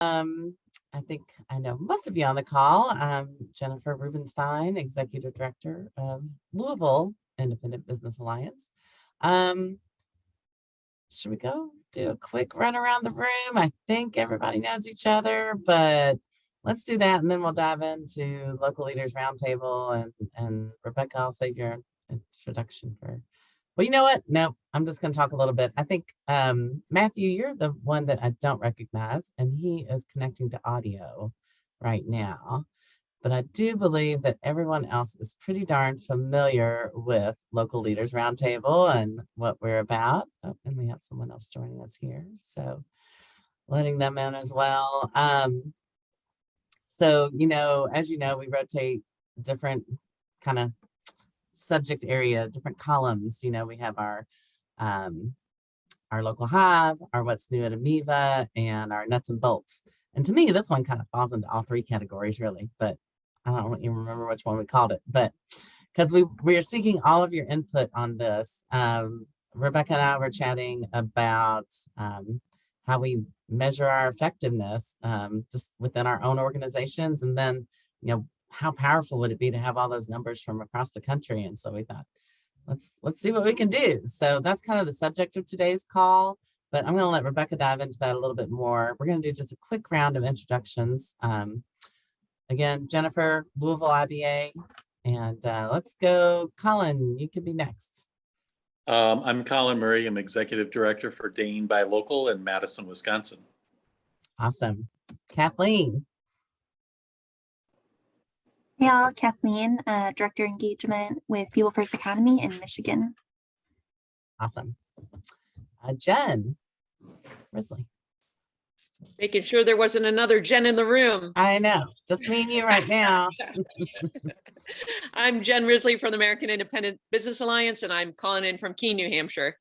I think I know most of you on the call. I'm Jennifer Rubenstein, Executive Director of Louisville Independent Business Alliance. Should we go do a quick run around the room? I think everybody knows each other, but let's do that, and then we'll dive into Local Leaders Roundtable. And Rebecca, I'll save your introduction for. Well, you know what? No, I'm just going to talk a little bit. I think, Matthew, you're the one that I don't recognize, and he is connecting to audio right now. But I do believe that everyone else is pretty darn familiar with Local Leaders Roundtable and what we're about. Oh, and we have someone else joining us here, so letting them in as well. So, as you know, we rotate different kind of subject area, different columns. We have our local hive, our what's new at AMIBA, and our nuts and bolts. And to me, this one kind of falls into all three categories, really, but I don't even remember which one we called it. But because we are seeking all of your input on this. Rebecca and I were chatting about how we measure our effectiveness just within our own organizations, and then how powerful would it be to have all those numbers from across the country? And so we thought, let's see what we can do. So that's kind of the subject of today's call, but I'm going to let Rebecca dive into that a little bit more. We're going to do just a quick round of introductions. Again, Jennifer, Louisville IBA, and let's go. Colin, you can be next. I'm Colin Murray. I'm Executive Director for Dane Buy Local in Madison, Wisconsin. Awesome. Kathleen. Hey all, Kathleen, Director Engagement with People First Academy in Michigan. Awesome. Jen Risley. Making sure there wasn't another Jen in the room. I know, just me and you right now. I'm Jen Risley from the American Independent Business Alliance, and I'm calling in from Keene, New Hampshire.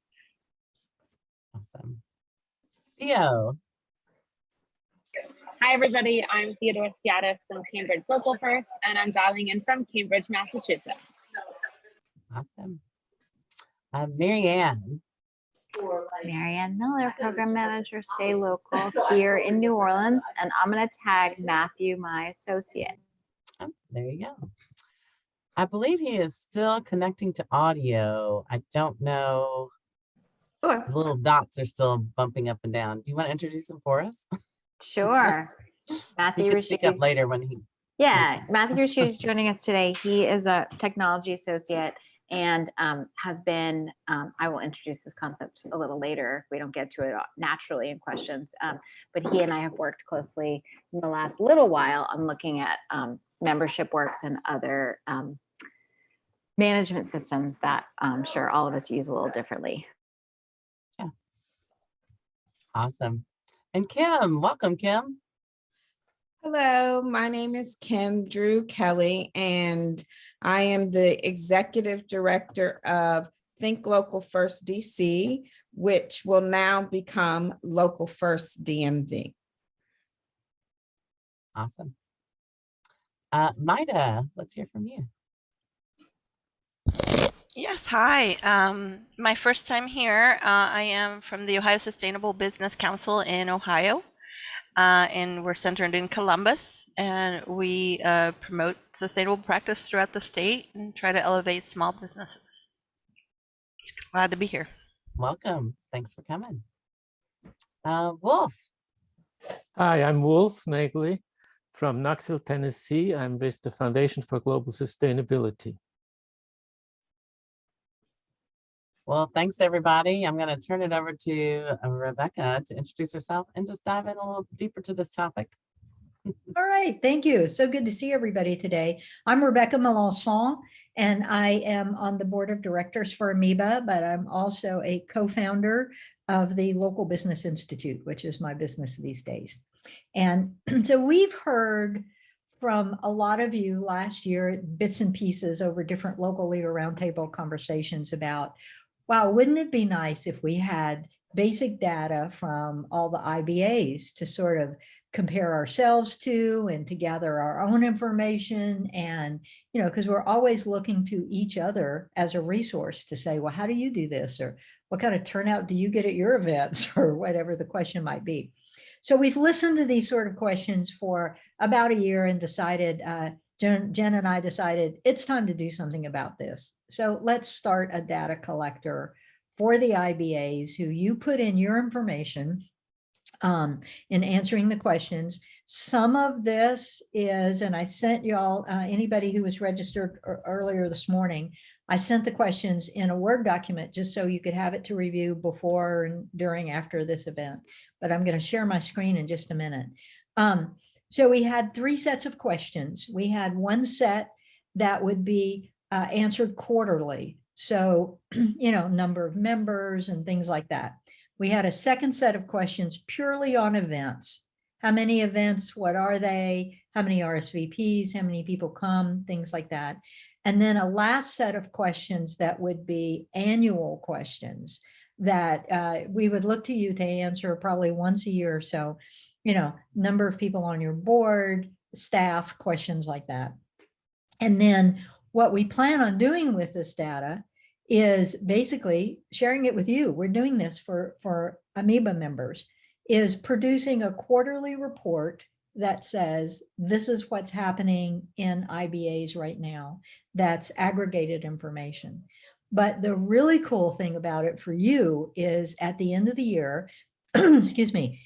Awesome. Theo. Hi, everybody. I'm Theodore Skiatis from Cambridge Local First, and I'm dialing in from Cambridge, Massachusetts. Awesome. Marianne. Marianne Miller, Program Manager, Stay Local here in New Orleans, and I'm going to tag Matthew, my associate. Oh, there you go. I believe he is still connecting to audio. I don't know. Sure. The little dots are still bumping up and down. Do you want to introduce him for us? Sure. Matthew can speak up Rashid. later when he. Yeah, Matthew Rashid is joining us today. He is a technology associate and has been, I will introduce this concept a little later if we don't get to it naturally in questions, but he and I have worked closely in the last little while on looking at membership works and other management systems that I'm sure all of us use a little differently. Yeah. Awesome. And Kim, welcome, Kim. Hello, my name is Kim Drew Kelly, and I am the Executive Director of Think Local First DC, which will now become Local First DMV. Awesome. Maida, let's hear from you. Yes, hi. My first time here. I am from the Ohio Sustainable Business Council in Ohio. And we're centered in Columbus, and we promote sustainable practice throughout the state and try to elevate small businesses. Glad to be here. Welcome. Thanks for coming. Wolf. Hi, I'm Wolf Nagley from Knoxville, Tennessee. I'm with the Foundation for Global Sustainability. Well, thanks, everybody. I'm going to turn it over to Rebecca to introduce herself and just dive in a little deeper to this topic. All right. Thank you. So good to see everybody today. I'm Rebecca Malone, and I am on the board of directors for AMIBA, but I'm also a co-founder of the Local Business Institute, which is my business these days. And so we've heard from a lot of you last year, bits and pieces over different local leader roundtable conversations about, wow, wouldn't it be nice if we had basic data from all the IBAs to sort of compare ourselves to and to gather our own information? And, because we're always looking to each other as a resource to say, well, how do you do this? Or what kind of turnout do you get at your events? Or whatever the question might be. So we've listened to these sort of questions for about a year and decided, Jen and I decided it's time to do something about this. So let's start a data collector for the IBAs who you put in your information in answering the questions. Some of this is, and I sent y'all, anybody who was registered earlier this morning, I sent the questions in a Word document just so you could have it to review before and during, after this event. But I'm going to share my screen in just a minute. So we had 3 sets of questions. We had one set that would be answered quarterly. So, you know, number of members and things like that. We had a second set of questions purely on events. How many events? What are they? How many RSVPs? How many people come? Things like that. And then a last set of questions that would be annual questions that we would look to you to answer probably once a year or so. You know, number of people on your board, staff, questions like that. And then what we plan on doing with this data is basically sharing it with you. We're doing this for AMIBA members, is producing a quarterly report that says, this is what's happening in IBAs right now. That's aggregated information. But the really cool thing about it for you is at the end of the year, excuse me,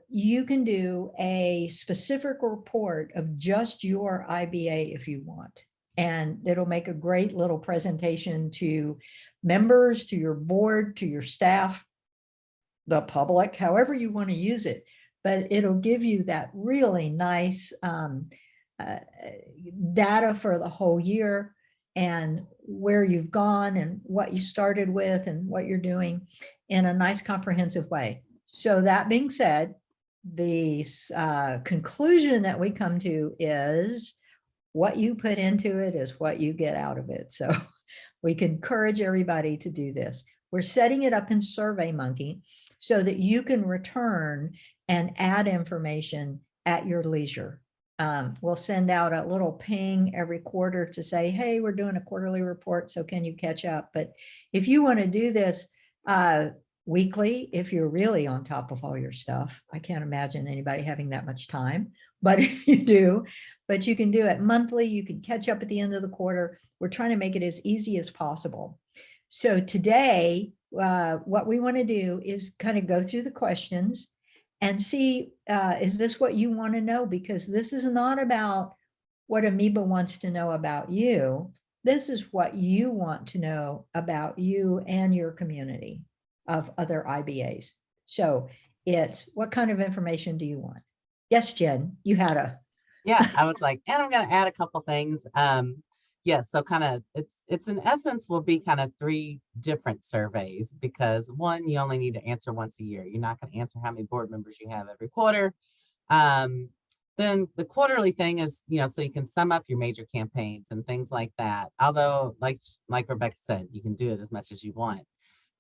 you can do a specific report of just your IBA if you want. And it'll make a great little presentation to members, to your board, to your staff, the public, however you want to use it. But it'll give you that really nice data for the whole year and where you've gone and what you started with and what you're doing in a nice comprehensive way. So that being said, the conclusion that we come to is what you put into it is what you get out of it. So we can encourage everybody to do this. We're setting it up in SurveyMonkey so that you can return and add information at your leisure. We'll send out a little ping every quarter to say, hey, we're doing a quarterly report, so can you catch up? But if you want to do this weekly, if you're really on top of all your stuff, I can't imagine anybody having that much time, but if you do, but you can do it monthly, you can catch up at the end of the quarter. We're trying to make it as easy as possible. So today, what we want to do is kind of go through the questions and see, is this what you want to know? Because this is not about what AMIBA wants to know about you. This is what you want to know about you and your community of other IBAs. So it's, what kind of information do you want? Yes, Jen, you had a. Yeah, I was like, and I'm going to add a couple things. Yes, so kind of it's in essence will be kind of 3 different surveys because one, you only need to answer once a year. You're not going to answer how many board members you have every quarter. Then the quarterly thing is, you know, so you can sum up your major campaigns and things like that. Although, like Rebecca said, you can do it as much as you want.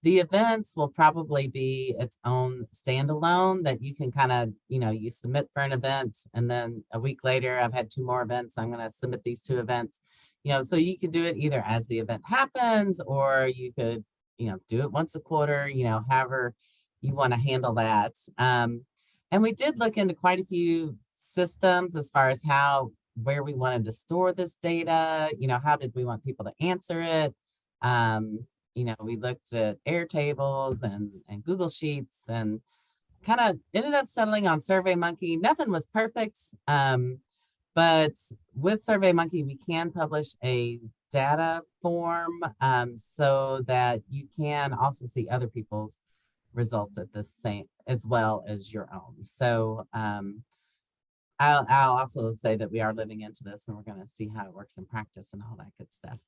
The events will probably be its own standalone that you can kind of, you know, you submit for an event and then a week later, I've had 2 more events. I'm going to submit these 2 events, you know, so you could do it either as the event happens or you could, you know, do it once a quarter, you know, however you want to handle that. And we did look into quite a few systems as far as where we wanted to store this data, you know, how did we want people to answer it? You know, we looked at Airtables and Google Sheets and kind of ended up settling on SurveyMonkey. Nothing was perfect, but with SurveyMonkey, we can publish a data form so that you can also see other people's results at the same as well as your own. So I'll also say that we are living into this and we're going to see how it works in practice and all that good stuff.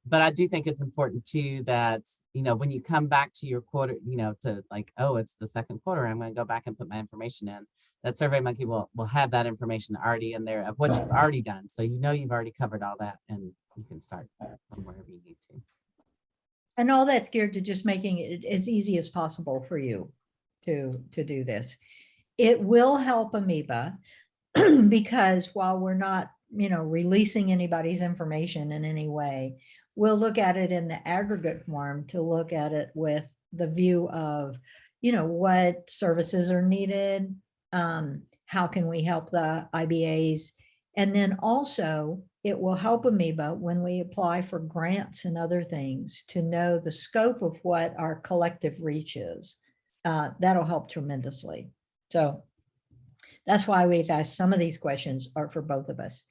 But I do think it's important too that, you know, when you come back to your quarter, you know, to like, oh, it's the second quarter, I'm going to go back and put my information in. That SurveyMonkey will have that information already in there of what you've already done. So you know you've already covered all that and you can start from wherever you need to. And all that's geared to just making it as easy as possible for you to do this. It will help AMIBA because while we're not, you know, releasing anybody's information in any way, we'll look at it in the aggregate form to look at it with the view of, what services are needed? How can we help the IBAs? And then also it will help AMIBA when we apply for grants and other things to know the scope of what our collective reach is. That'll help tremendously. So that's why we've asked some of these questions are for both of us.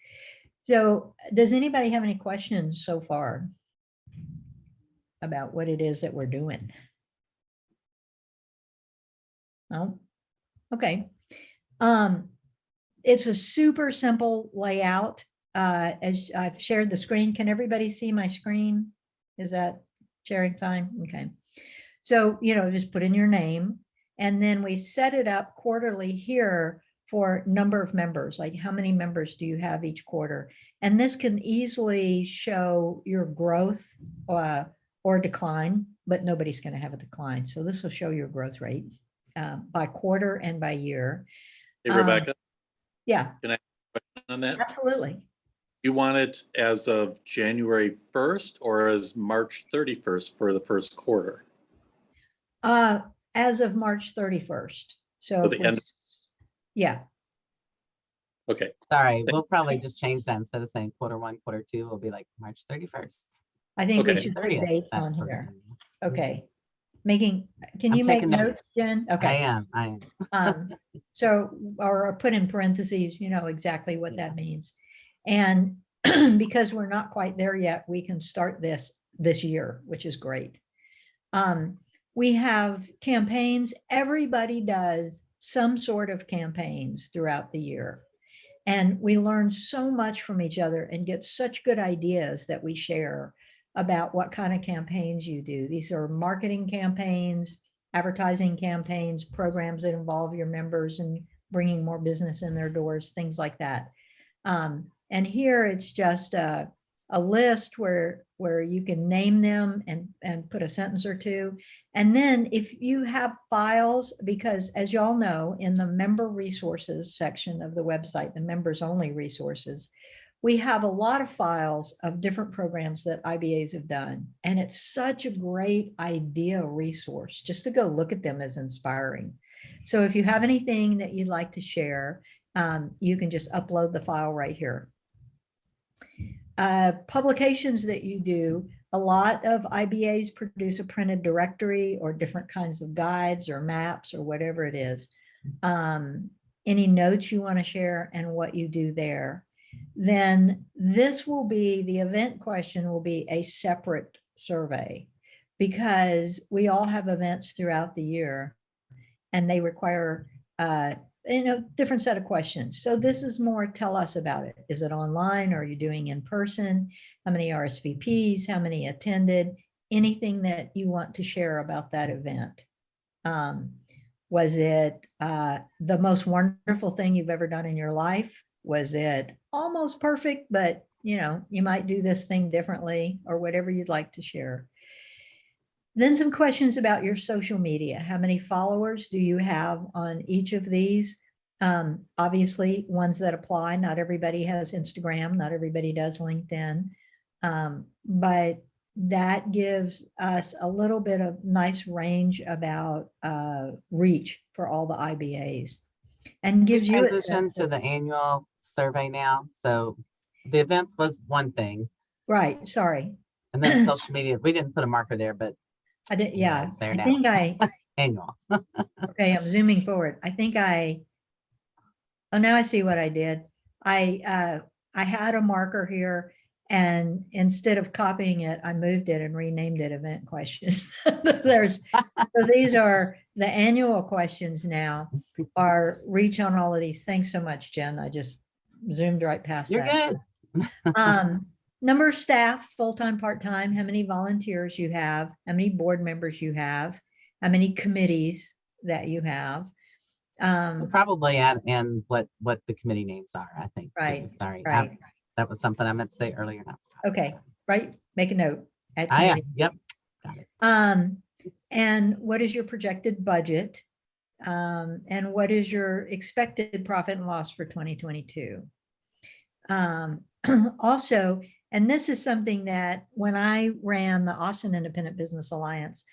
So does anybody have any questions so far about what it is that we're doing? No? Okay. It's a super simple layout. As I've shared the screen, can everybody see my screen? Is that sharing fine? Okay. So, just put in your name, and then we set it up quarterly here for number of members, like how many members do you have each quarter? And this can easily show your growth or decline, but nobody's going to have a decline. So this will show your growth rate by quarter and by year. Hey, Rebecca, Yeah, can I ask a question on that? absolutely. You want it as of January 1st or as March 31st for the first quarter? As of March 31st. So the end. Yeah. Okay. Sorry, we'll probably just change that instead of saying quarter 1, quarter 2, we'll be like March 31st. I think we Okay. should put 30th, dates on that's what here. I mean. Okay. Can I'm you make taking notes, notes. Jen? I Okay. am. So, or put in parentheses, exactly what that means. And because we're not quite there yet, we can start this year, which is great. We have campaigns. Everybody does some sort of campaigns throughout the year. And we learn so much from each other and get such good ideas that we share about what kind of campaigns you do. These are marketing campaigns, advertising campaigns, programs that involve your members and bringing more business in their doors, things like that. And here it's just a list where you can name them and put a sentence or two. And then if you have files, because as y'all know, in the member resources section of the website, the members only resources, we have a lot of files of different programs that IBAs have done. And it's such a great idea resource just to go look at them as inspiring. So if you have anything that you'd like to share, you can just upload the file right here. Publications that you do, a lot of IBAs produce a printed directory or different kinds of guides or maps or whatever it is. Any notes you want to share and what you do there. Then this will be, the event question will be a separate survey because we all have events throughout the year and they require different set of questions. So this is more, tell us about it. Is it online? Are you doing in person? How many RSVPs? How many attended? Anything that you want to share about that event. Was it the most wonderful thing you've ever done in your life? Was it almost perfect, but you might do this thing differently or whatever you'd like to share. Then some questions about your social media. How many followers do you have on each of these? Obviously, ones that apply. Not everybody has Instagram. Not everybody does LinkedIn. But that gives us a little bit of nice range about reach for all the IBAs. And gives you a transition sense to of- the annual survey now. So the events was one thing. Right, sorry. And then social media, we didn't put a marker there, but I did, yeah. it's there I now. think Annual. okay, I'm zooming forward. I think oh, now I see what I did. I had a marker here and instead of copying it, I moved it and renamed it event questions. So these are the annual questions now are reach on all of these. Thanks so much, Jen. I just zoomed right past You're that. good. Number of staff, full-time, part-time, how many volunteers you have, how many board members you have, how many committees that you have. We'll probably add in what the committee names are, I think. Right, Too. Sorry. right. That was something I meant to say earlier. Now. Okay, right. Make a note. Add Ah, yeah. committee. Yep. Got it. And what is your projected budget? And what is your expected profit and loss for 2022? Also, and this is something that when I ran the Austin Independent Business Alliance,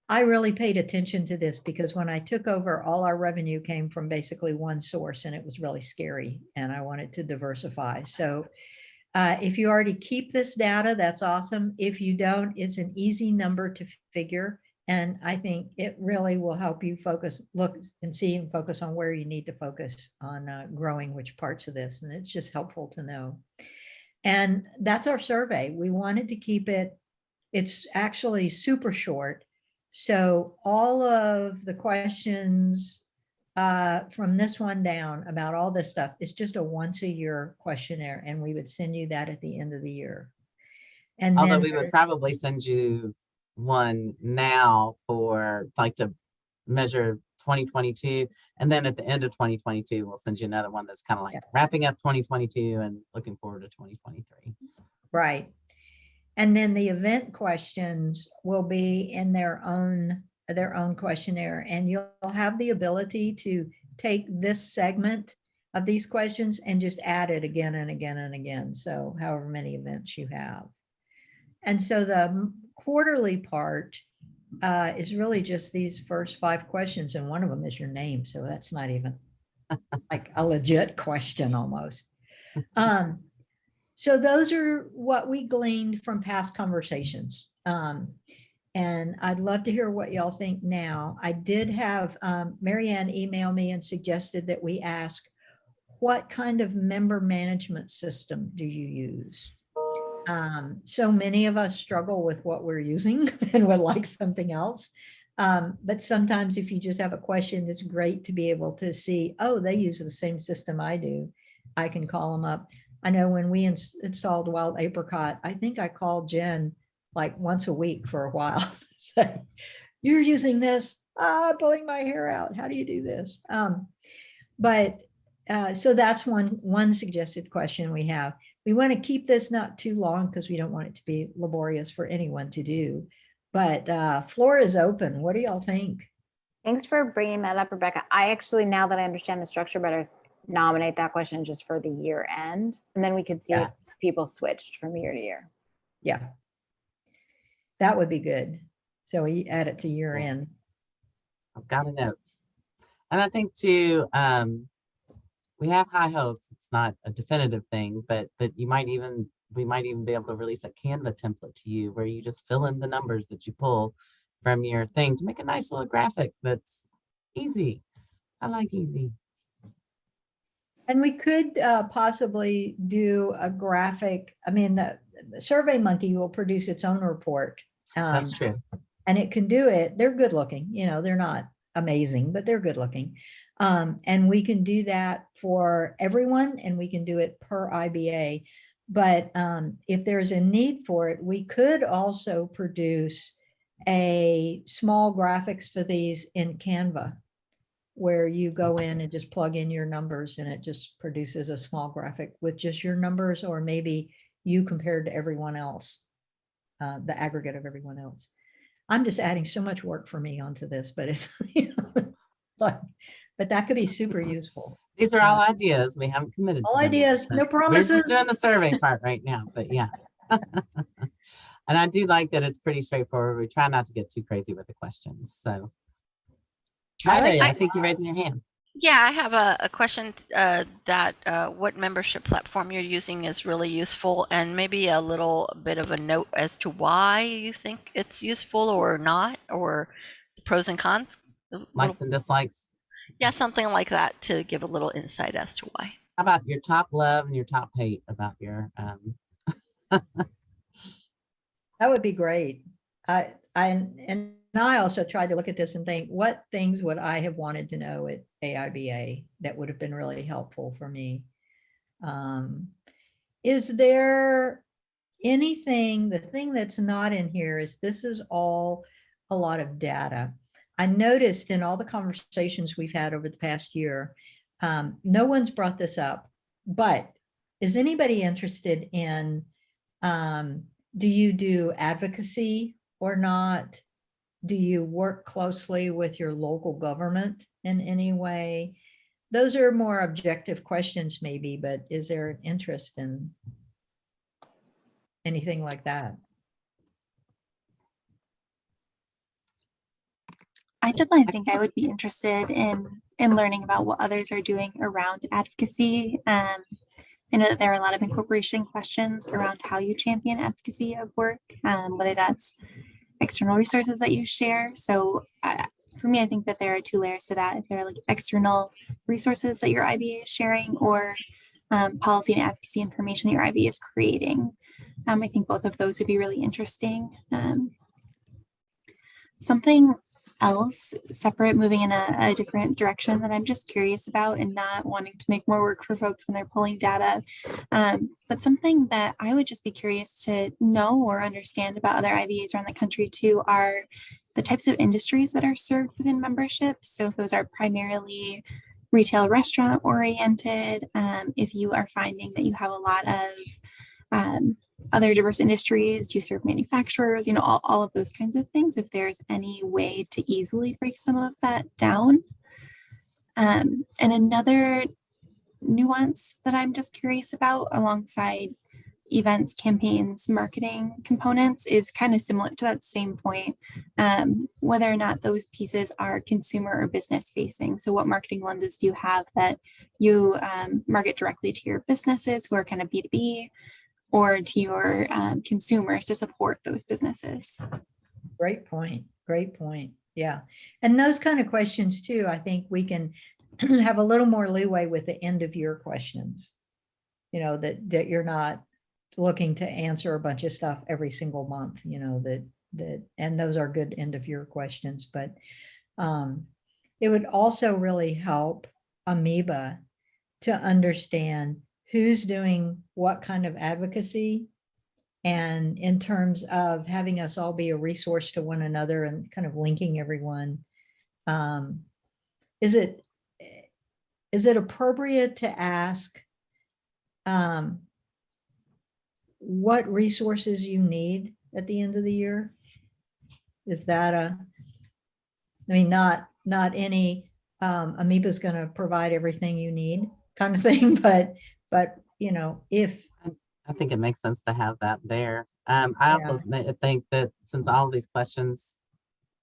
I really paid attention to this because when I took over, all our revenue came from basically one source and it was really scary and I wanted to diversify. So if you already keep this data, that's awesome. If you don't, it's an easy number to figure. And I think it really will help you focus, look and see and focus on where you need to focus on growing which parts of this. And it's just helpful to know. And that's our survey. We wanted to keep it, it's actually super short. So all of the questions from this one down about all this stuff, it's just a once a year questionnaire and we would send you that at the end of the year. And Although then we would probably send you one now for like to measure 2022. And then at the end of 2022, we'll send you another one that's kind of like wrapping up 2022 and looking forward to 2023. Right. And then the event questions will be in their own questionnaire, and you'll have the ability to take this segment of these questions and just add it again and again and again. So however many events you have. And so the quarterly part is really just these first 5 questions, and one of them is your name. So that's not even like a legit question almost. So those are what we gleaned from past conversations. And I'd love to hear what y'all think now. I did have Marianne email me and suggested that we ask, what kind of member management system do you use? So many of us struggle with what we're using and would like something else. But sometimes if you just have a question, it's great to be able to see, oh, they use the same system I do. I can call them up. I know when we installed Wild Apricot, I think I called Jen like once a week for a while. You're using this, pulling my hair out. How do you do this? So that's one suggested question we have. We want to keep this not too long because we don't want it to be laborious for anyone to do. But floor is open. What do y'all think? Thanks for bringing that up, Rebecca. I actually, now that I understand the structure better, nominate that question just for the year end. And then we could see if people switched from year to year. Yeah. That would be good. So we add it to year end. I've got a note. And I think too, we have high hopes. It's not a definitive thing, but we might even be able to release a Canva template to you where you just fill in the numbers that you pull from your thing to make a nice little graphic that's easy. I like easy. And we could possibly do a graphic. I mean, the SurveyMonkey will produce its own report. That's true. And it can do it. They're good looking. You know, they're not amazing, but they're good looking. And we can do that for everyone, and we can do it per IBA. But if there's a need for it, we could also produce a small graphics for these in Canva, where you go in and just plug in your numbers and it just produces a small graphic with just your numbers, or maybe you compared to everyone else, the aggregate of everyone else. I'm just adding so much work for me onto this, but it's, but that could be super useful. These are all ideas. We haven't committed. All ideas, no promises. We're just doing the survey part right now, but yeah. And I do like that it's pretty straightforward. We try not to get too crazy with the questions. So I think you're raising your hand. Yeah, I have a question that what membership platform you're using is really useful, and maybe a little bit of a note as to why you think it's useful or not, or the pros and cons. Likes and dislikes. Yeah, something like that to give a little insight as to why. How about your top love and your top hate about your That would be great. I also tried to look at this and think, what things would I have wanted to know at AIBA that would have been really helpful for me? Is there anything, the thing that's not in here is this is all a lot of data. I noticed in all the conversations we've had over the past year, no one's brought this up, but is anybody interested in, do you do advocacy or not? Do you work closely with your local government in any way? Those are more objective questions maybe, but is there an interest in anything like that? I definitely think I would be interested in learning about what others are doing around advocacy. I know that there are a lot of incorporation questions around how you champion advocacy of work, whether that's external resources that you share. So for me, I think that there are two layers to that. If there are like external resources that your IBA is sharing, or policy and advocacy information that your IBA is creating. I think both of those would be really interesting. Something else separate, moving in a different direction that I'm just curious about, and not wanting to make more work for folks when they're pulling data, but something that I would just be curious to know or understand about other IBAs around the country too are the types of industries that are served within memberships. So if those are primarily retail restaurant oriented, if you are finding that you have a lot of other diverse industries, do you serve manufacturers, all of those kinds of things, if there's any way to easily break some of that down. And another nuance that I'm just curious about alongside events, campaigns, marketing components is kind of similar to that same point, whether or not those pieces are consumer or business facing. So what marketing lenses do you have that you market directly to your businesses who are kind of B2B, or to your consumers to support those businesses? Great point. Great point. Yeah. And those kind of questions too, I think we can have a little more leeway with the end of year questions, that you're not looking to answer a bunch of stuff every single month, and those are good end of year questions. But it would also really help AMIBA to understand who's doing what kind of advocacy, and in terms of having us all be a resource to one another and kind of linking everyone. Is it appropriate to ask what resources you need at the end of the year? Is that not any AMIBA's going to provide everything you need kind of thing, but if I think it makes sense to have that there. I also think that since all of these questions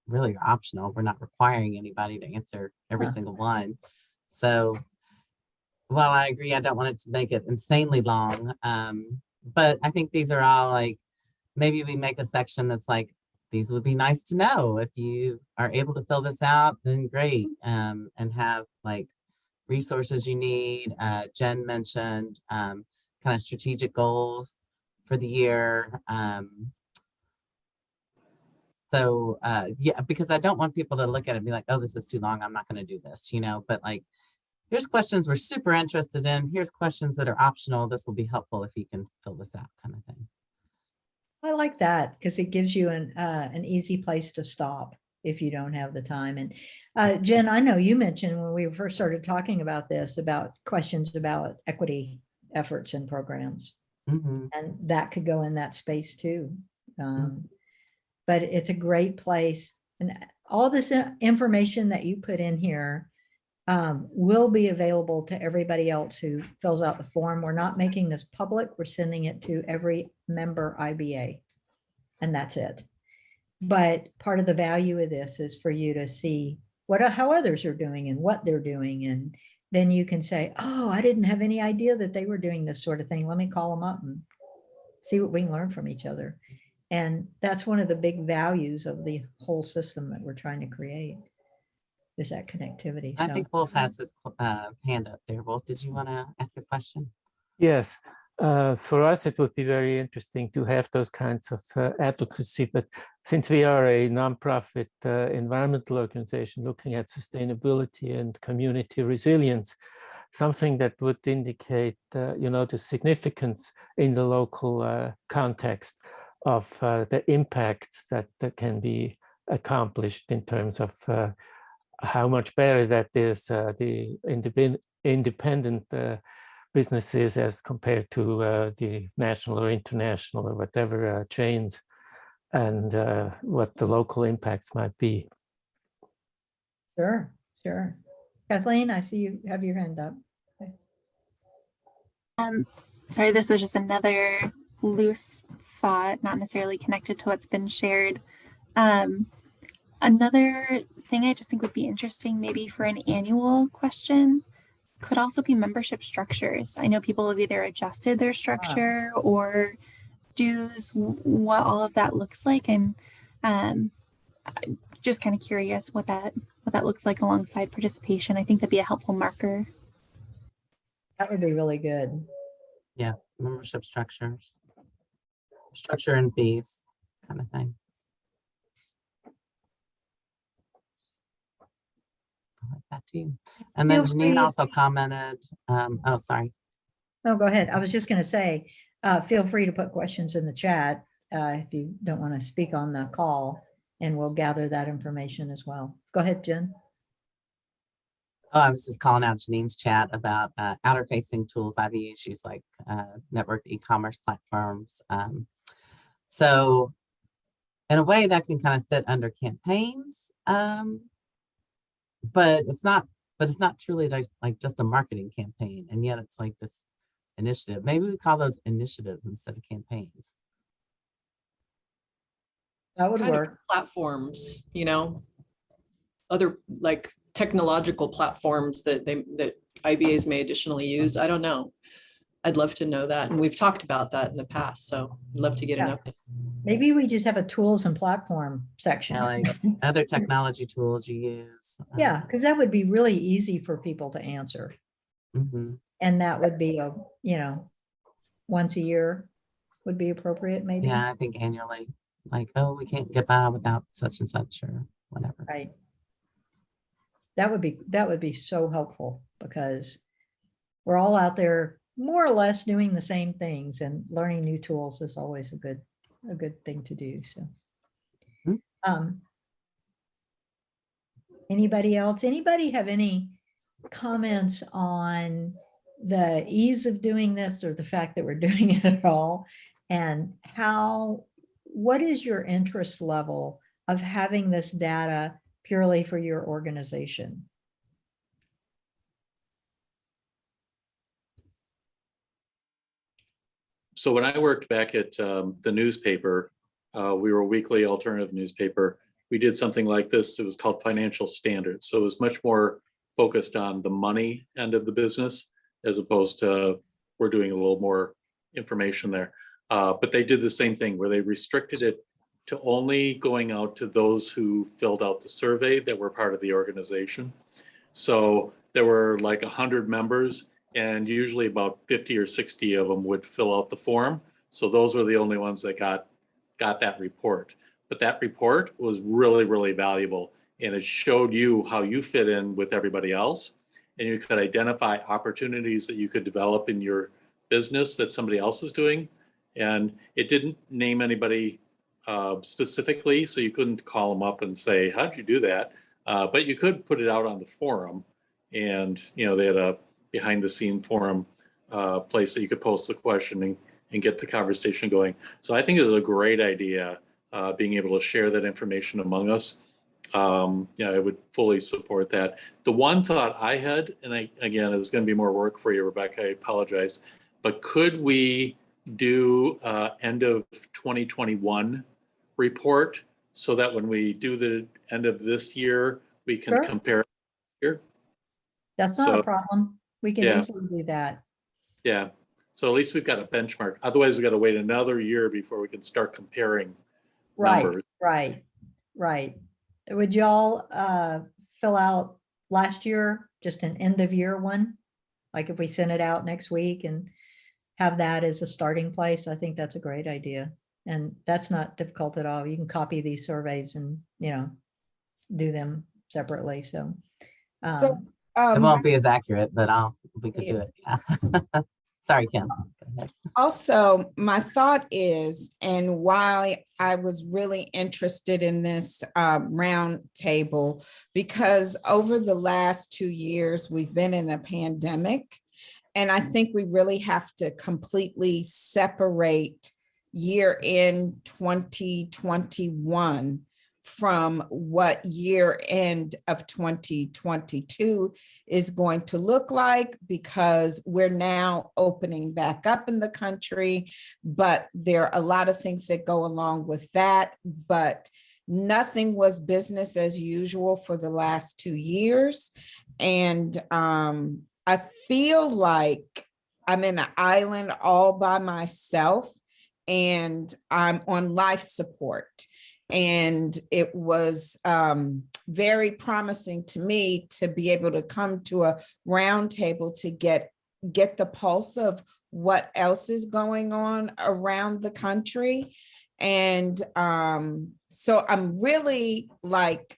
really are optional, we're not requiring anybody to answer every single one. So while I agree, I don't want it to make it insanely long. But I think these are all like, maybe we make a section that's like, these would be nice to know. If you are able to fill this out, then great. And have like resources you need. Jen mentioned kind of strategic goals for the year. Yeah, because I don't want people to look at it and be like, oh, this is too long, I'm not going to do this, but like, here's questions we're super interested in. Here's questions that are optional. This will be helpful if you can fill this out, kind of thing. I like that because it gives you an easy place to stop if you don't have the time. And Jen, I know you mentioned when we first started talking about this, about questions about equity efforts and programs, and that could go in that space too. But it's a great place, and all this information that you put in here will be available to everybody else who fills out the form. We're not making this public. We're sending it to every member IBA, and that's it. But part of the value of this is for you to see how others are doing and what they're doing. And then you can say, oh, I didn't have any idea that they were doing this sort of thing. Let me call them up and see what we can learn from each other. And that's one of the big values of the whole system that we're trying to create, is that connectivity. I think Wolf has his hand up there. Wolf, did you want to ask a question? Yes. For us, it would be very interesting to have those kinds of advocacy. But since we are a nonprofit environmental organization looking at sustainability and community resilience, something that would indicate, the significance in the local context of the impacts that can be accomplished in terms of how much better that is, the independent businesses as compared to the national or international or whatever chains, and what the local impacts might be. Sure. Kathleen, I see you have your hand up. Okay. Sorry, this was just another loose thought, not necessarily connected to what's been shared. Another thing I just think would be interesting maybe for an annual question could also be membership structures. I know people have either adjusted their structure or dues, what all of that looks like. I'm just kind of curious what that looks like alongside participation. I think that'd be a helpful marker. That would be really good. Yeah, membership structures, structure and fees kind of thing. I like that too. And then Feel Janine free- also commented, oh, sorry. No, go ahead. I was just going to say, feel free to put questions in the chat if you don't want to speak on the call, and we'll gather that information as well. Go ahead, Jen. Oh, I was just calling out Janine's chat about outer facing tools I've used, use like networked e-commerce platforms. So in a way that can kind of fit under campaigns, but it's not truly like just a marketing campaign. And yet it's like this initiative. Maybe we call those initiatives instead of campaigns. That would kind of work. platforms, you know, other like technological platforms that IBAs may additionally use. I don't know. I'd love to know that. And we've talked about that in the past. So I'd love to get an update. Maybe we just have a tools and platform section. Yeah, like other technology tools you use. Yeah, because that would be really easy for people to answer. Mm-hmm. And that would be a, you know, once a year would be appropriate, maybe. Yeah, I think annually, like, oh, we can't get by without such and such or whatever. Right. That would be so helpful, because we're all out there more or less doing the same things, and learning new tools is always a good thing to do. So anybody else? Anybody have any comments on the ease of doing this, or the fact that we're doing it at all? And what is your interest level of having this data purely for your organization? So when I worked back at the newspaper, we were a weekly alternative newspaper. We did something like this. It was called Financial Standards. So it was much more focused on the money end of the business, as opposed to we're doing a little more information there. But they did the same thing where they restricted it to only going out to those who filled out the survey that were part of the organization. So there were like 100 members, and usually about 50 or 60 of them would fill out the form. So those were the only ones that got that report. But that report was really, really valuable, and it showed you how you fit in with everybody else, and you could identify opportunities that you could develop in your business that somebody else is doing. And it didn't name anybody specifically, so you couldn't call them up and say, how'd you do that? But you could put it out on the forum, and they had a behind the scene forum place that you could post the question and get the conversation going. So I think it was a great idea, being able to share that information among us. I would fully support that. The one thought I had, and again, it's going to be more work for you, Rebecca, I apologize, but could we do end of 2021 report, so that when we do the end of this year, we can compare here? That's not a problem. We can easily do that. Yeah. So at least we've got a benchmark. Otherwise, we got to wait another year before we can start comparing numbers. Right. Would y'all fill out last year, just an end of year one? Like if we send it out next week and have that as a starting place, I think that's a great idea. And that's not difficult at all. You can copy these surveys and, do them separately. So, it won't be as accurate, but we could do it. Yeah. Sorry, Kim. Also, my thought is, and why I was really interested in this roundtable, because over the last 2 years, we've been in a pandemic. And I think we really have to completely separate year end 2021 from what year end of 2022 is going to look like, because we're now opening back up in the country, but there are a lot of things that go along with that. But nothing was business as usual for the last 2 years. And I feel like I'm in an island all by myself, and I'm on life support. And it was very promising to me to be able to come to a roundtable to get the pulse of what else is going on around the country. And so I'm really like,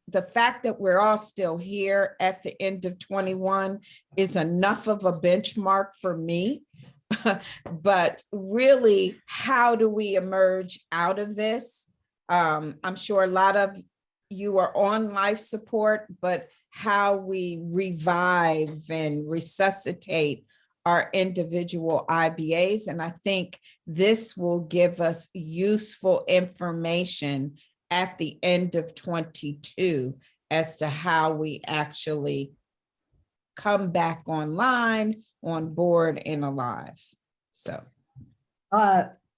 the fact that we're all still here at the end of 21 is enough of a benchmark for me. But really, how do we emerge out of this? I'm sure a lot of you are on life support, but how we revive and resuscitate our individual IBAs. And I think this will give us useful information at the end of 22 as to how we actually come back online, on board, and alive. So.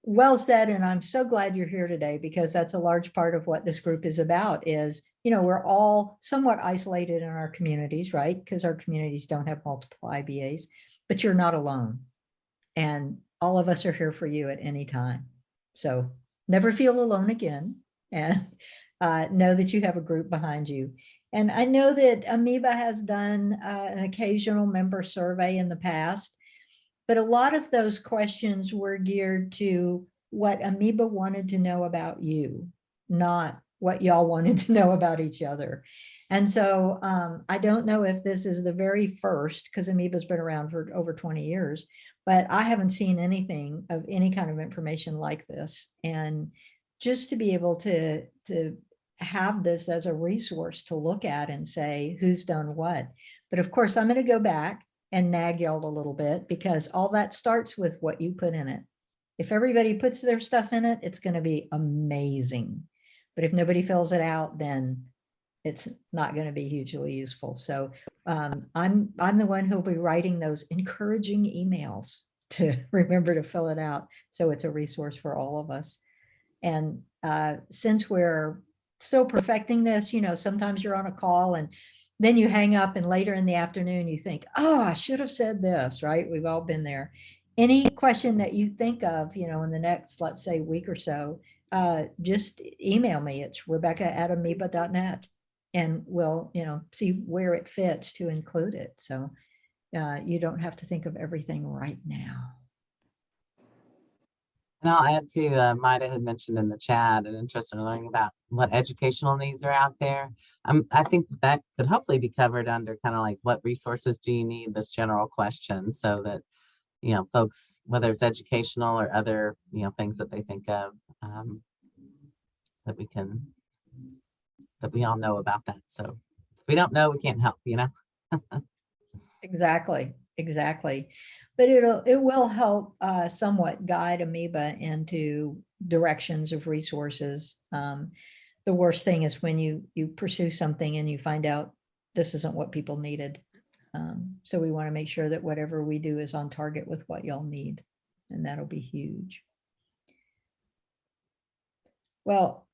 Well said, and I'm so glad you're here today, because that's a large part of what this group is about. Is, you know, we're all somewhat isolated in our communities, right? Because our communities don't have multiple IBAs, but you're not alone. And all of us are here for you at any time. So never feel alone again, and know that you have a group behind you. And I know that AMIBA has done an occasional member survey in the past, but a lot of those questions were geared to what AMIBA wanted to know about you, not what y'all wanted to know about each other. And so I don't know if this is the very first, because AMIBA's been around for over 20 years, but I haven't seen anything of any kind of information like this. And just to be able to have this as a resource to look at and say who's done what. But of course, I'm going to go back and nag y'all a little bit, because all that starts with what you put in it. If everybody puts their stuff in it, it's going to be amazing. But if nobody fills it out, then it's not going to be hugely useful. So I'm the one who'll be writing those encouraging emails to remember to fill it out, so it's a resource for all of us. And since we're still perfecting this, you know, sometimes you're on a call and then you hang up, and later in the afternoon you think, oh, I should have said this, right? We've all been there. Any question that you think of, you know, in the next, let's say, week or so, just email me. It's rebecca@amiba.net, and we'll, you know, see where it fits to include it. So you don't have to think of everything right now. And I'll add to, Maida had mentioned in the chat and interested in learning about what educational needs are out there. I think that could hopefully be covered under kind of like, what resources do you need, this general question, so that, you know, folks, whether it's educational or other, you know, things that they think of, that we all know about that. So if we don't know, we can't help, you know? Exactly. But it will help somewhat guide AMIBA into directions of resources. The worst thing is when you pursue something and you find out this isn't what people needed. So we want to make sure that whatever we do is on target with what y'all need, and that'll be huge. Well,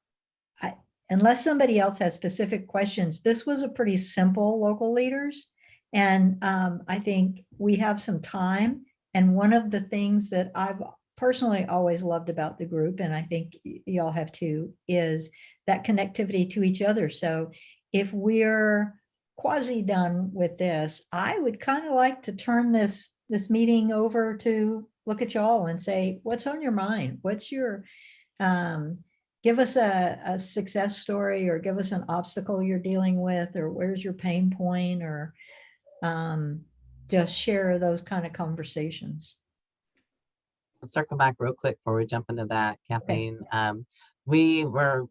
unless somebody else has specific questions, this was a pretty simple local leaders. And I think we have some time. And one of the things that I've personally always loved about the group, and I think y'all have too, is that connectivity to each other. So if we're quasi done with this, I would kind of like to turn this meeting over to look at y'all and say, what's on your mind? What's your, give us a success story, or give us an obstacle you're dealing with, or where's your pain point, or just share those kind of conversations. Let's circle back real quick before we jump into that, Kathleen. We're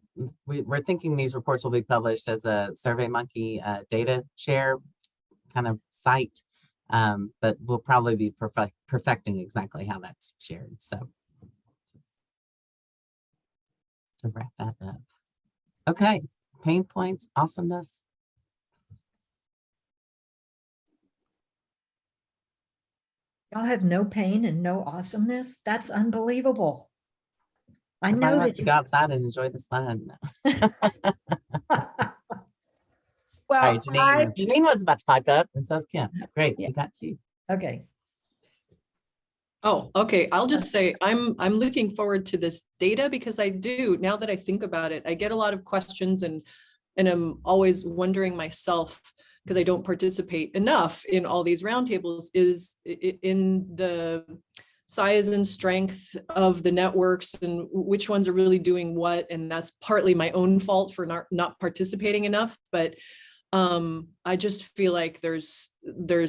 thinking these reports will be published as a SurveyMonkey data share kind of site, but we'll probably be perfecting exactly how that's shared. So just to wrap that up. Okay, pain points, awesomeness. Y'all have no pain and no awesomeness. That's unbelievable. I Everybody know wants that to go outside and enjoy the sun. All Well, right, Janine was about to pipe up, and so's Kim. Great, Yeah. you got two. okay. Oh, okay. I'll just say I'm looking forward to this data because I do, now that I think about it, I get a lot of questions and I'm always wondering myself, because I don't participate enough in all these roundtables, is in the size and strength of the networks and which ones are really doing what. And that's partly my own fault for not participating enough. But I just feel like there's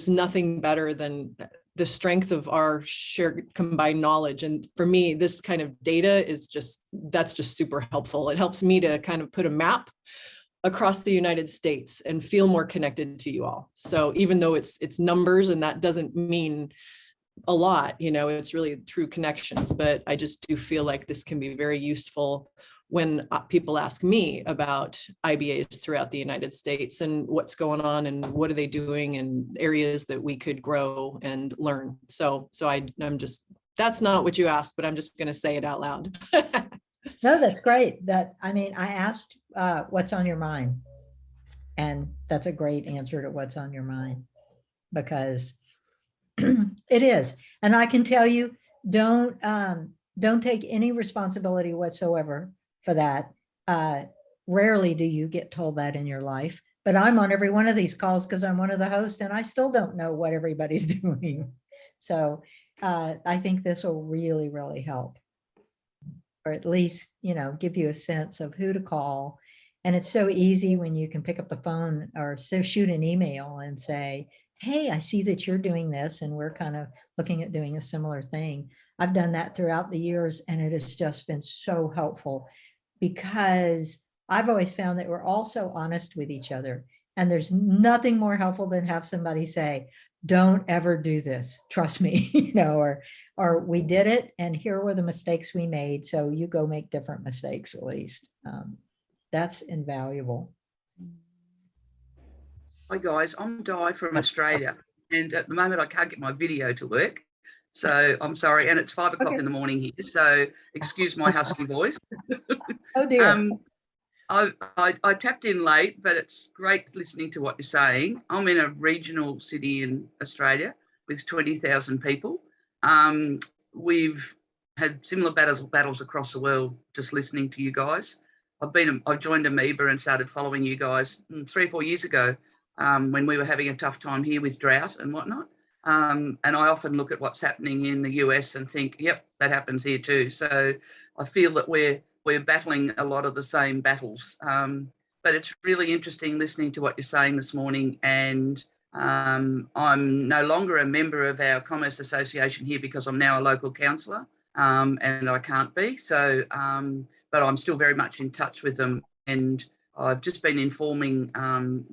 nothing better than the strength of our shared combined knowledge. And for me, this kind of data is that's just super helpful. It helps me to kind of put a map across the United States and feel more connected to you all. So even though it's numbers, and that doesn't mean a lot, it's really true connections, but I just do feel like this can be very useful when people ask me about IBAs throughout the United States and what's going on and what are they doing and areas that we could grow and learn. So I'm just, that's not what you asked, but I'm just going to say it out loud. No, that's great. I asked what's on your mind. And that's a great answer to what's on your mind, because it is. And I can tell you, don't take any responsibility whatsoever for that. Rarely do you get told that in your life, but I'm on every one of these calls because I'm one of the hosts and I still don't know what everybody's doing. So I think this will really, really help, or at least, give you a sense of who to call. And it's so easy when you can pick up the phone or shoot an email and say, hey, I see that you're doing this and we're kind of looking at doing a similar thing. I've done that throughout the years and it has just been so helpful, because I've always found that we're also honest with each other. And there's nothing more helpful than have somebody say, don't ever do this, trust me, or we did it and here were the mistakes we made. So you go make different mistakes at least. That's invaluable. Hi guys, I'm Di from Australia, and at the moment I can't get my video to work, so I'm sorry, and it's 5 o'clock in the morning here, so excuse my husky voice. Oh dear. I tapped in late, but it's great listening to what you're saying. I'm in a regional city in Australia with 20,000 people. We've had similar battles across the world just listening to you guys. I joined AMIBA and started following you guys 3 or 4 years ago when we were having a tough time here with drought and whatnot. And I often look at what's happening in the US and think, yep, that happens here too. So I feel that we're battling a lot of the same battles. But it's really interesting listening to what you're saying this morning. And I'm no longer a member of our Commerce Association here because I'm now a local councillor and I can't be. So, but I'm still very much in touch with them. And I've just been informing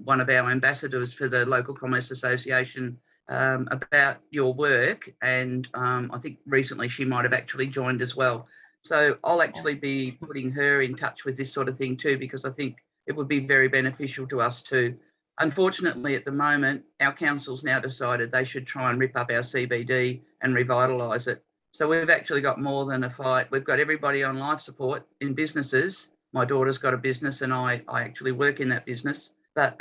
one of our ambassadors for the local Commerce Association about your work. And I think recently she might have actually joined as well. So I'll actually be putting her in touch with this sort of thing too, because I think it would be very beneficial to us too. Unfortunately, at the moment, our council's now decided they should try and rip up our CBD and revitalise it. So we've actually got more than a fight. We've got everybody on life support in businesses. My daughter's got a business and I actually work in that business. But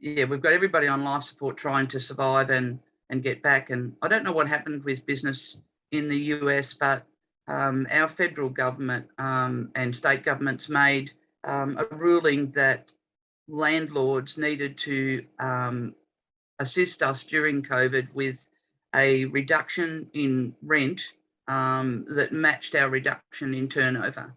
yeah, we've got everybody on life support trying to survive and get back. And I don't know what happened with business in the US, but our federal government and state governments made a ruling that landlords needed to assist us during COVID with a reduction in rent that matched our reduction in turnover.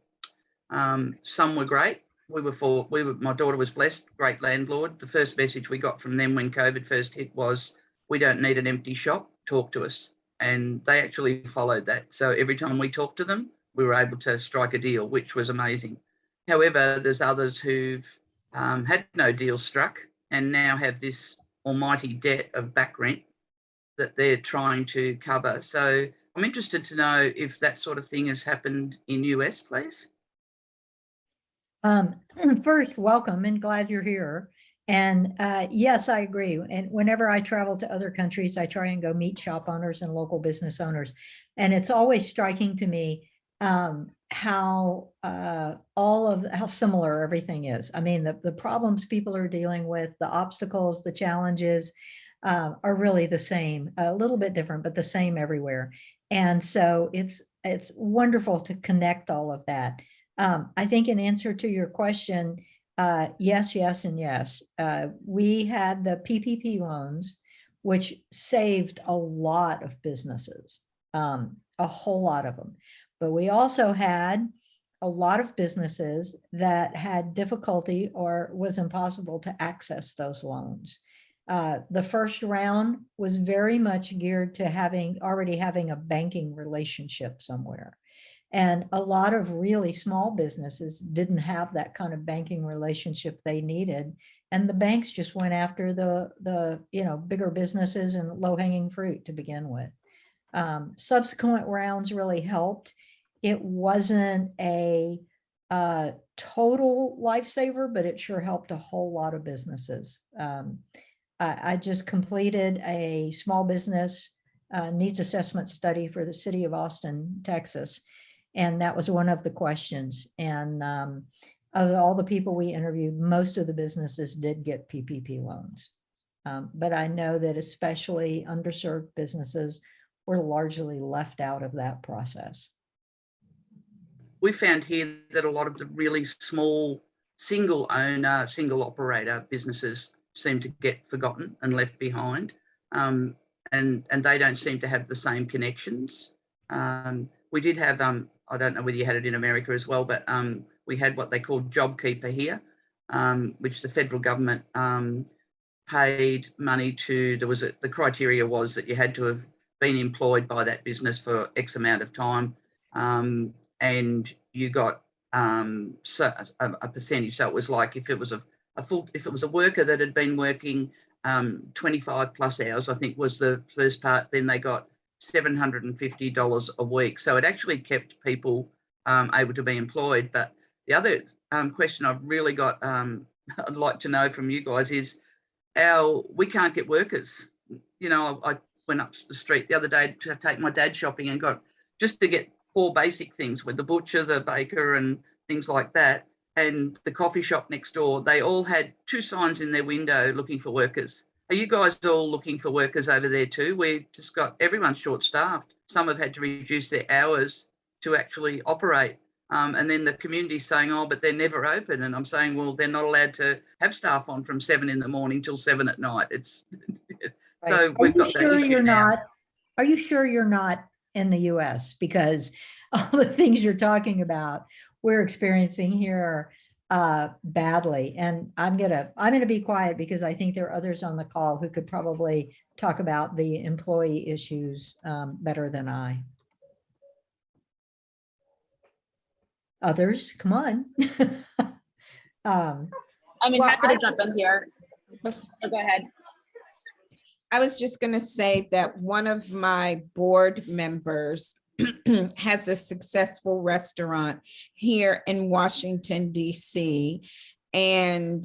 Some were great. My daughter was blessed, great landlord. The first message we got from them when COVID first hit was, we don't need an empty shop, talk to us. And they actually followed that. So every time we talked to them, we were able to strike a deal, which was amazing. However, there's others who've had no deal struck and now have this almighty debt of back rent that they're trying to cover. So I'm interested to know if that sort of thing has happened in US, please. First, welcome and glad you're here. And yes, I agree. And whenever I travel to other countries, I try and go meet shop owners and local business owners. And it's always striking to me how how similar everything is. I mean, the problems people are dealing with, the obstacles, the challenges are really the same, a little bit different, but the same everywhere. And so it's wonderful to connect all of that. I think in answer to your question, yes, yes, and yes. We had the PPP loans, which saved a lot of businesses, a whole lot of them. But we also had a lot of businesses that had difficulty or was impossible to access those loans. The first round was very much geared to already having a banking relationship somewhere. And a lot of really small businesses didn't have that kind of banking relationship they needed. And the banks just went after the bigger businesses and low-hanging fruit to begin with. Subsequent rounds really helped. It wasn't a total lifesaver, but it sure helped a whole lot of businesses. I just completed a small business needs assessment study for the city of Austin, Texas. And that was one of the questions. And of all the people we interviewed, most of the businesses did get PPP loans. But I know that especially underserved businesses were largely left out of that process. We found here that a lot of the really small single owner, single operator businesses seem to get forgotten and left behind. And they don't seem to have the same connections. We did have, I don't know whether you had it in America as well, but we had what they called JobKeeper here, which the federal government paid money to. The criteria was that you had to have been employed by that business for X amount of time, and you got a percentage. So it was like if it was a worker that had been working 25 plus hours, I think was the first part, then they got $750 a week. So it actually kept people able to be employed. But the other question I've really got, I'd like to know from you guys is we can't get workers. You know, I went up the street the other day to take my dad shopping and got just to get 4 basic things with the butcher, the baker and things like that. And the coffee shop next door, they all had 2 signs in their window looking for workers. Are you guys all looking for workers over there too? We've just got everyone's short-staffed. Some have had to reduce their hours to actually operate. And then the community's saying, oh, but they're never open. And I'm saying, well, they're not allowed to have staff on from 7 in the morning till 7 at night. It's right. So we've got that issue now. Are you sure you're not in the US? Because all the things you're talking about, we're experiencing here badly. And I'm gonna be quiet because I think there are others on the call who could probably talk about the employee issues better than I. Others, come on. I mean, happy to jump in here. Oh, go ahead. I was just going to say that one of my board members has a successful restaurant here in Washington, D.C. And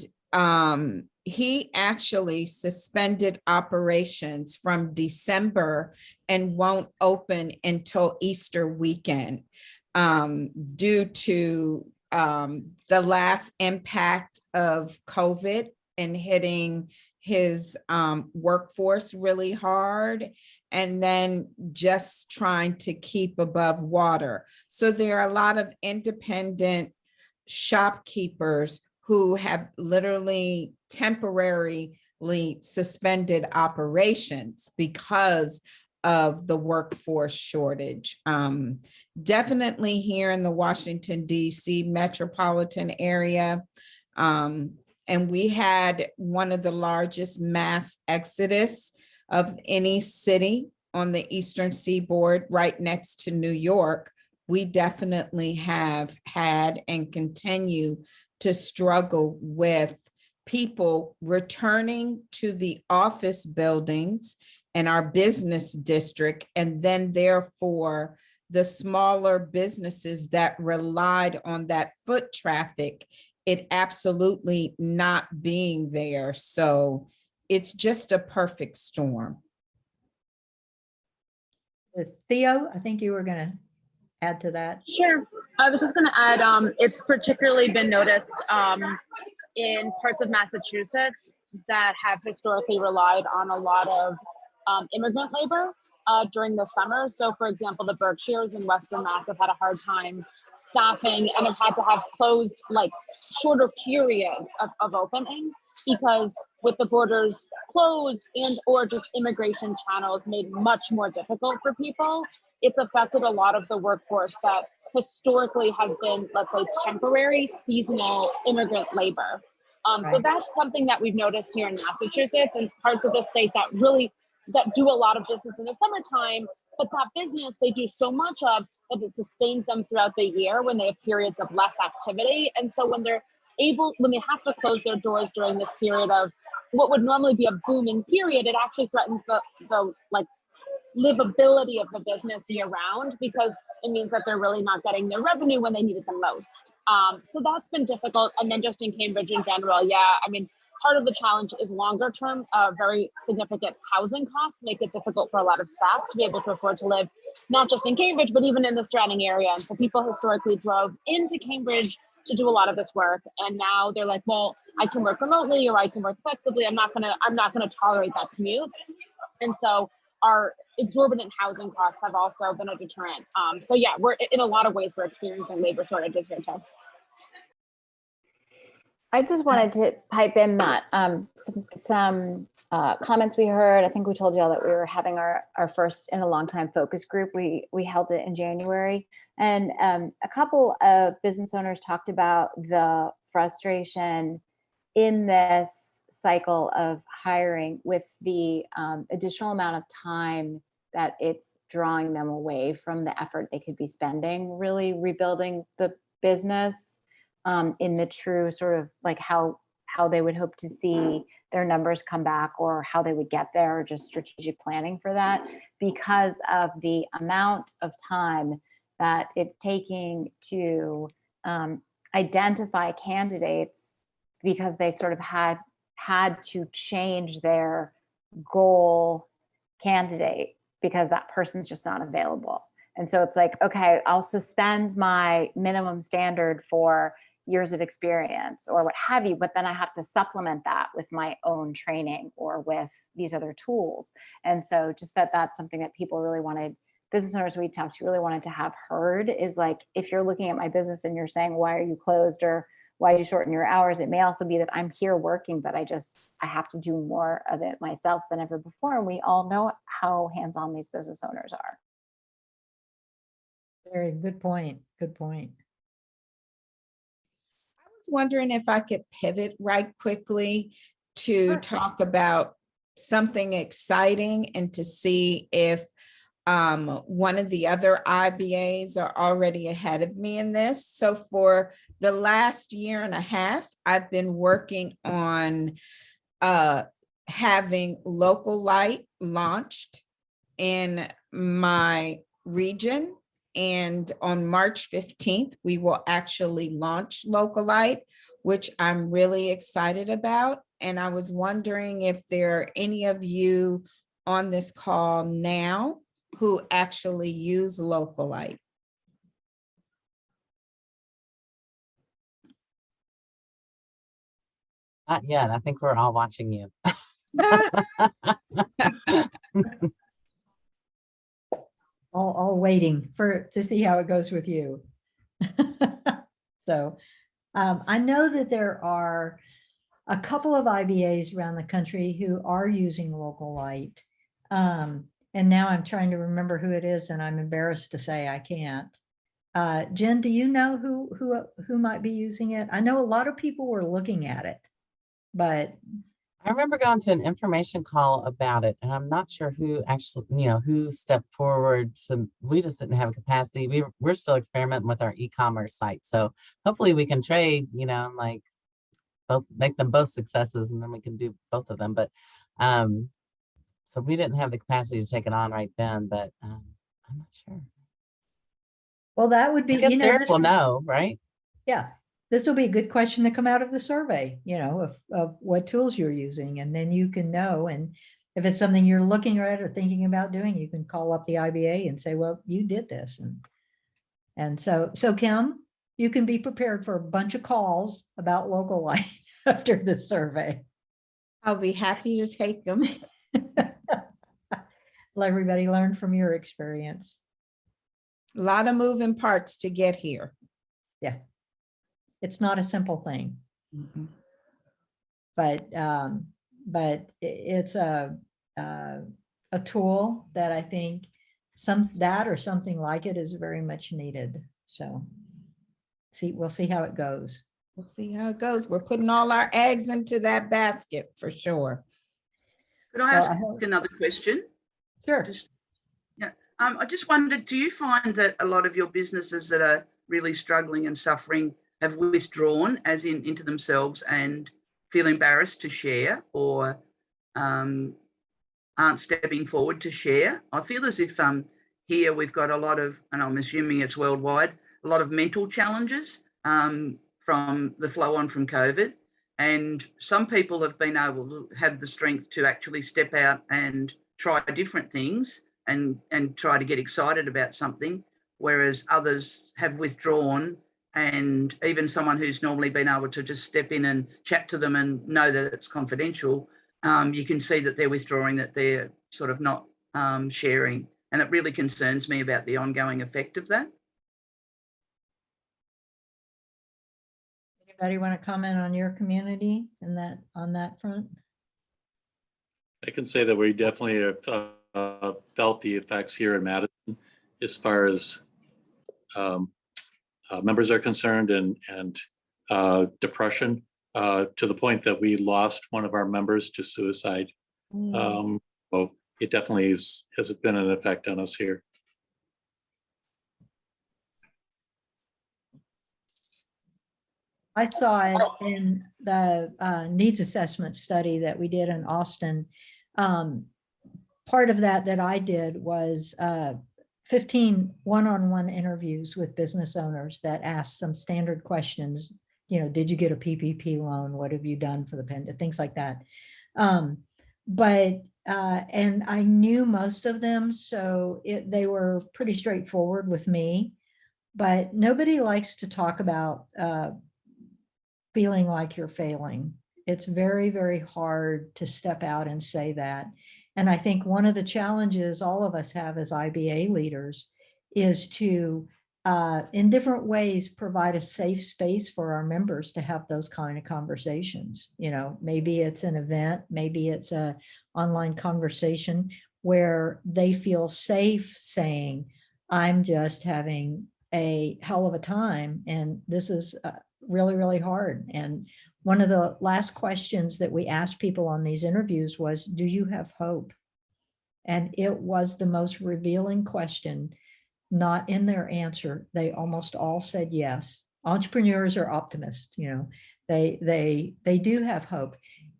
he actually suspended operations from December and won't open until Easter weekend due to the last impact of COVID and hitting his workforce really hard, and then just trying to keep above water. So there are a lot of independent shopkeepers who have literally temporarily suspended operations because of the workforce shortage. Definitely here in the Washington, D.C. metropolitan area. And we had one of the largest mass exodus of any city on the Eastern Seaboard right next to New York. We definitely have had and continue to struggle with people returning to the office buildings in our business district, and then therefore the smaller businesses that relied on that foot traffic, it absolutely not being there. So it's just a perfect storm. Theo, I think you were going to add to that? Sure. I was just going to add, it's particularly been noticed in parts of Massachusetts that have historically relied on a lot of immigrant labor during the summer. So for example, the Berkshires in Western Mass have had a hard time staffing and have had to have closed like shorter periods of opening, because with the borders closed and or just immigration channels made much more difficult for people, it's affected a lot of the workforce that historically has been, let's say, temporary seasonal immigrant labor. So that's something that we've noticed here in Massachusetts and parts of the state that do a lot of business in the summertime, but that business they do so much of that it sustains them throughout the year when they have periods of less activity. And so when they have to close their doors during this period of what would normally be a booming period, it actually threatens the like livability of the business year round, because it means that they're really not getting their revenue when they need it the most. So that's been difficult. And then just in Cambridge in general, I mean, part of the challenge is longer term, very significant housing costs make it difficult for a lot of staff to be able to afford to live, not just in Cambridge, but even in the surrounding area. And so people historically drove into Cambridge to do a lot of this work. And now they're like, well, I can work remotely or I can work flexibly. I'm not gonna tolerate that commute. And so our exorbitant housing costs have also been a deterrent. So we're in a lot of ways, we're experiencing labor shortages here too. I just wanted to pipe in that some comments we heard. I think we told y'all that we were having our first in a long time focus group. We held it in January, and a couple of business owners talked about the frustration in this cycle of hiring with the additional amount of time that it's drawing them away from the effort they could be spending really rebuilding the business in the true sort of like how they would hope to see their numbers come back, or how they would get there, or just strategic planning for that, because of the amount of time that it's taking to identify candidates, because they sort of had to change their goal candidate because that person's just not available. And so it's like, okay, I'll suspend my minimum standard for years of experience or what have you, but then I have to supplement that with my own training or with these other tools. And so just that's something that people really wanted, business owners we talked to really wanted to have heard, is like, if you're looking at my business and you're saying, why are you closed, or why you shorten your hours, it may also be that I'm here working, but I have to do more of it myself than ever before. And we all know how hands-on these business owners are. Very good point. Good point. I was wondering if I could pivot right quickly to talk about something exciting and to see if one of the other IBAs are already ahead of me in this. So for the last year and a half, I've been working on having Local Light launched in my region. And on March 15th, we will actually launch Local Light, which I'm really excited about. And I was wondering if there are any of you on this call now who actually use Local Light. Not yet. I think we're all watching you. All waiting to see how it goes with you. So I know that there are a couple of IBAs around the country who are using Local Light. And now I'm trying to remember who it is, and I'm embarrassed to say I can't. Jen, do you know who might be using it? I know a lot of people were looking at it, but I remember going to an information call about it, and I'm not sure who actually, who stepped forward. So we just didn't have a capacity. We're still experimenting with our e-commerce site. So hopefully we can trade, like both, make them both successes, and then we can do both of them. But so we didn't have the capacity to take it on right then, but I'm not sure. Well, that would be, I guess Derek will know, right? Yeah. This will be a good question to come out of the survey, of what tools you're using, and then you can know. And if it's something you're looking at or thinking about doing, you can call up the IBA and say, well, you did this. And And so Kim, you can be prepared for a bunch of calls about local life after the survey. I'll be happy to take them. Let everybody learn from your experience. A lot of moving parts to get here. Yeah. It's not a simple thing. Mhm. But it's a tool that I think or something like it is very much needed. So we'll see how it goes. We'll see how it goes. We're putting all our eggs into that basket for sure. Could I Well, ask I hope- another question? Sure. I just wondered, do you find that a lot of your businesses that are really struggling and suffering have withdrawn, as in into themselves, and feel embarrassed to share, or aren't stepping forward to share? I feel as if here we've got a lot of, and I'm assuming it's worldwide, a lot of mental challenges from the flow on from COVID. And some people have been able to have the strength to actually step out and try different things and try to get excited about something, whereas others have withdrawn, and even someone who's normally been able to just step in and chat to them and know that it's confidential, you can see that they're withdrawing, that they're sort of not sharing. And it really concerns me about the ongoing effect of that. Anybody want to comment on your community and on that front? I can say that we definitely have felt the effects here in Madison as far as members are concerned, and depression, to the point that we lost one of our members to suicide. So it definitely has been an effect on us here. I saw it in the needs assessment study that we did in Austin. Part of that I did was 15 one-on-one interviews with business owners that asked some standard questions. Did you get a PPP loan? What have you done for the pandemic? Things like that. And I knew most of them, so they were pretty straightforward with me. But nobody likes to talk about feeling like you're failing. It's very, very hard to step out and say that. And I think one of the challenges all of us have as IBA leaders is to, in different ways, provide a safe space for our members to have those kind of conversations. Maybe it's an event, maybe it's an online conversation where they feel safe saying, I'm just having a hell of a time, and this is really, really hard. And one of the last questions that we asked people on these interviews was, do you have hope? And it was the most revealing question, not in their answer. They almost all said yes. Entrepreneurs are optimists, they do have hope.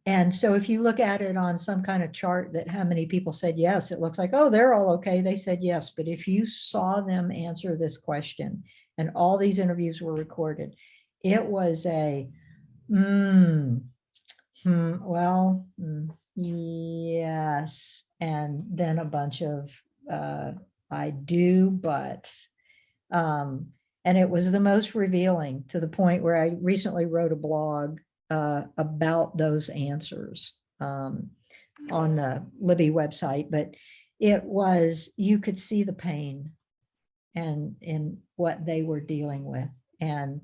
And so if you look at it on some kind of chart that how many people said yes, it looks like, oh, they're all okay. They said yes. But if you saw them answer this question, and all these interviews were recorded, it was a, yes. And then a bunch of, I do, but, and it was the most revealing, to the point where I recently wrote a blog about those answers on the Libby website. But it was, you could see the pain and in what they were dealing with. And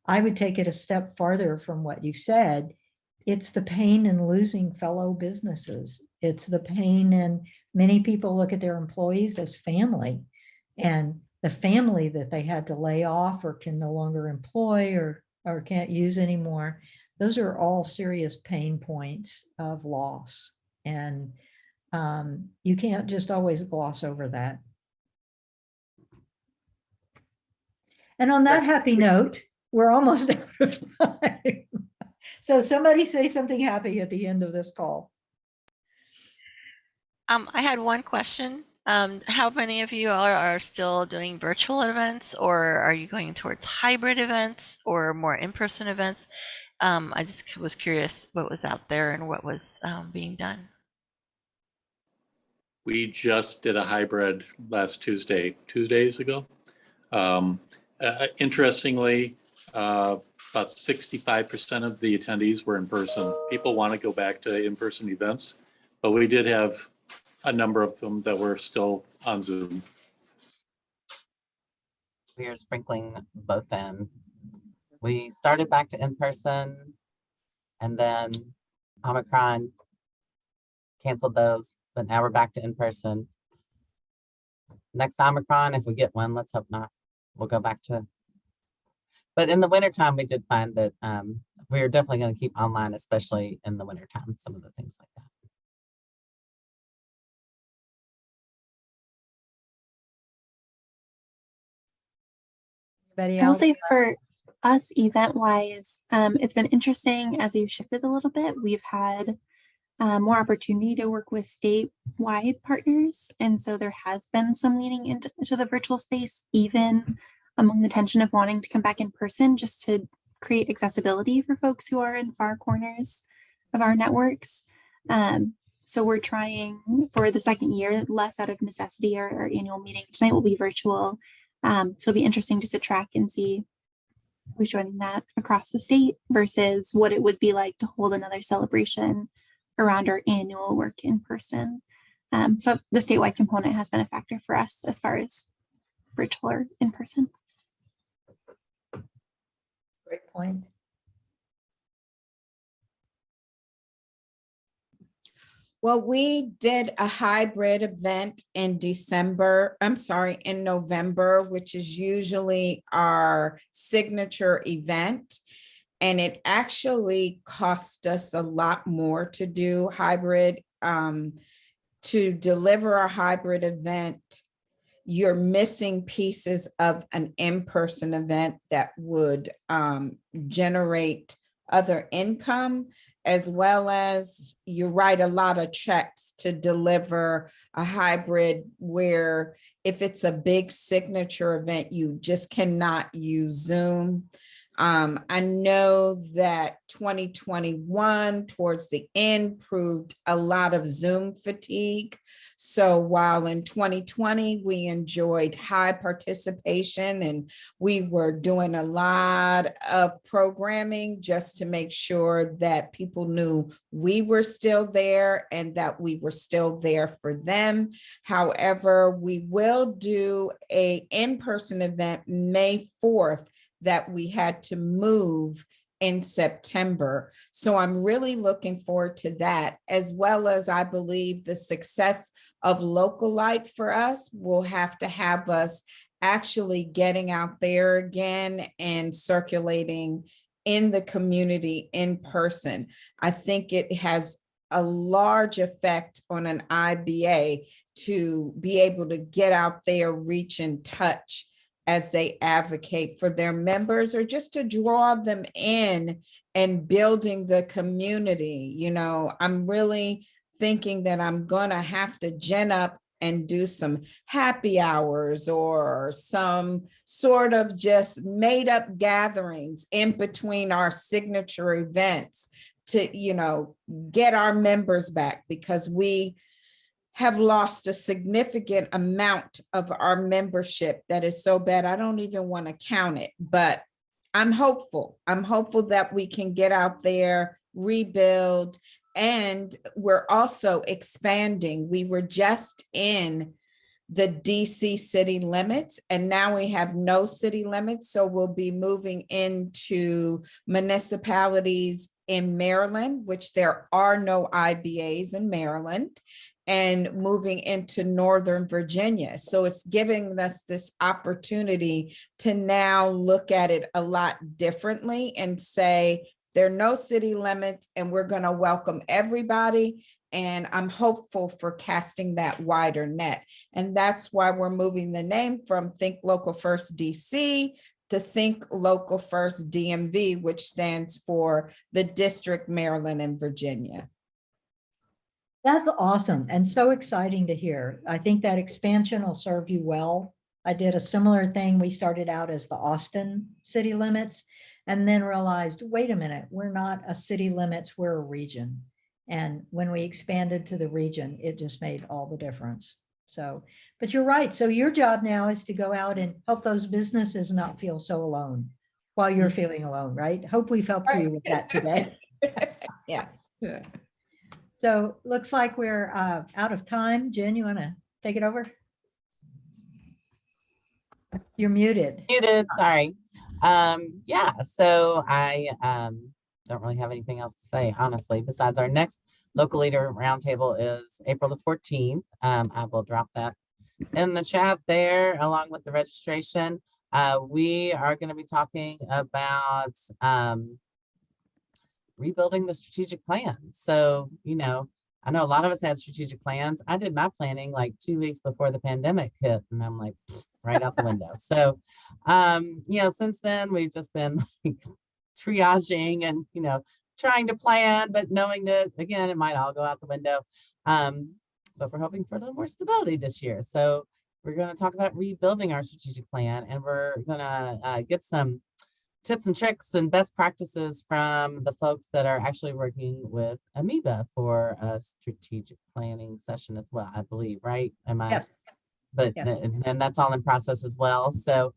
I would take it a step farther from what you said. It's the pain in losing fellow businesses. It's the pain in, many people look at their employees as family, and the family that they had to lay off or can no longer employ or can't use anymore. Those are all serious pain points of loss. And you can't just always gloss over that. And on that happy note, we're almost out of time. So somebody say something happy at the end of this call. I had one question. How many of you are still doing virtual events, or are you going towards hybrid events or more in-person events? I just was curious what was out there and what was being done. We just did a hybrid last Tuesday, 2 days ago. Interestingly, about 65% of the attendees were in person. People want to go back to in-person events, but we did have a number of them that were still on Zoom. We are sprinkling both in. We started back to in-person, and then Omicron canceled those, but now we're back to in-person. Next Omicron, if we get one, let's hope not, we'll go back to. But in the wintertime, we did find that we're definitely going to keep online, especially in the wintertime, some of the things like that. Anybody I will else? say for us event wise, it's been interesting as we've shifted a little bit. We've had more opportunity to work with statewide partners. And so there has been some leaning into the virtual space, even among the tension of wanting to come back in person, just to create accessibility for folks who are in far corners of our networks. So we're trying for the second year, less out of necessity. Our annual meeting tonight will be virtual. So it'll be interesting just to track and see who's joining that across the state versus what it would be like to hold another celebration around our annual work in person. So the statewide component has been a factor for us as far as virtual or in person. Great point. Well, we did a hybrid event in in November, which is usually our signature event. And it actually cost us a lot more to do hybrid. To deliver a hybrid event, you're missing pieces of an in-person event that would generate other income, as well as you write a lot of checks to deliver a hybrid where if it's a big signature event, you just cannot use Zoom. I know that 2021 towards the end proved a lot of Zoom fatigue. So while in 2020, we enjoyed high participation and we were doing a lot of programming just to make sure that people knew we were still there and that we were still there for them. However, we will do an in-person event May 4th that we had to move in September. So I'm really looking forward to that, as well as I believe the success of Local Light for us will have us actually getting out there again and circulating in the community in person. I think it has a large effect on an IBA to be able to get out there, reach and touch as they advocate for their members, or just to draw them in and building the community. You know, I'm really thinking that I'm gonna have to gin up and do some happy hours or some sort of just made up gatherings in between our signature events to, you know, get our members back, because we have lost a significant amount of our membership that is so bad. I don't even want to count it, but I'm hopeful. I'm hopeful that we can get out there, rebuild, and we're also expanding. We were just in the DC city limits, and now we have no city limits. So we'll be moving into municipalities in Maryland, which there are no IBAs in Maryland, and moving into Northern Virginia. So it's giving us this opportunity to now look at it a lot differently and say, there are no city limits and we're going to welcome everybody. And I'm hopeful for casting that wider net. And that's why we're moving the name from Think Local First DC to Think Local First DMV, which stands for the District, Maryland, and Virginia. That's awesome and so exciting to hear. I think that expansion will serve you well. I did a similar thing. We started out as the Austin city limits and then realized, wait a minute, we're not a city limits, we're a region. And when we expanded to the region, it just made all the difference. So, but you're right. So your job now is to go out and help those businesses not feel so alone while you're feeling alone, right? Hope we've helped you with that today. Yes. So looks like we're out of time. Jen, you want to take it over? You're muted. Muted, sorry. Yeah, so I don't really have anything else to say, honestly, besides our next local leader roundtable is April the 14th. I will drop that in the chat there along with the registration. We are going to be talking about rebuilding the strategic plan. So, I know a lot of us had strategic plans. I did my planning like 2 weeks before the pandemic hit, and I'm like, right out the window. So, since then we've just been like triaging and, trying to plan, but knowing that again, it might all go out the window. But we're hoping for a little more stability this year. So we're going to talk about rebuilding our strategic plan, and we're going to get some tips and tricks and best practices from the folks that are actually working with AMIBA for a strategic planning session as well, I believe, right? Yes. But Yes. and that's all in process as well. So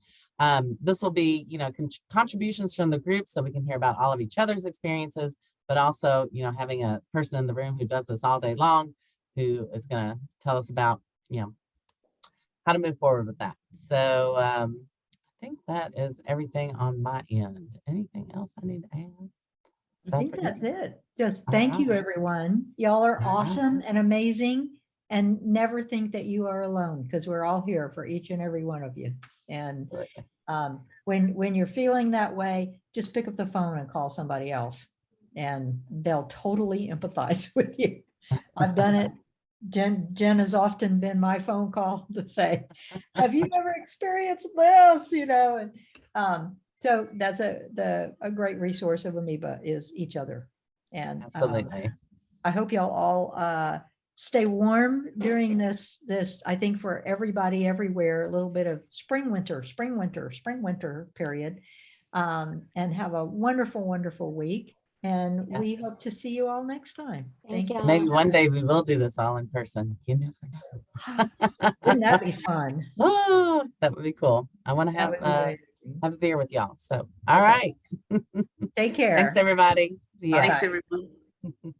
this will be, contributions from the group so we can hear about all of each other's experiences, but also, having a person in the room who does this all day long, who is going to tell us about, how to move forward with that. So I think that is everything on my end. Anything else I need to add? I think that's it. Just All thank you, right. everyone. Y'all are All right. awesome and amazing. And never think that you are alone, because we're all here for each and every one of you. And when you're feeling that way, just pick up the phone and call somebody else, and they'll totally empathize with you. I've done it. Jen has often been my phone call to say, have you ever experienced this? And so that's a great resource of AMIBA is each other. And Absolutely. I hope y'all all stay warm during this, I think for everybody everywhere, a little bit of spring, winter period, and have a wonderful, wonderful week. And we Yes. hope to see you all next time. Thank you. Maybe one day we will do this all in person. You never know. Wouldn't that be fun? Oh, that would be cool. I want to That would be have amazing. a beer with y'all. So, all Okay. right. Take care. Thanks, everybody. See ya. Thanks, Bye. everyone.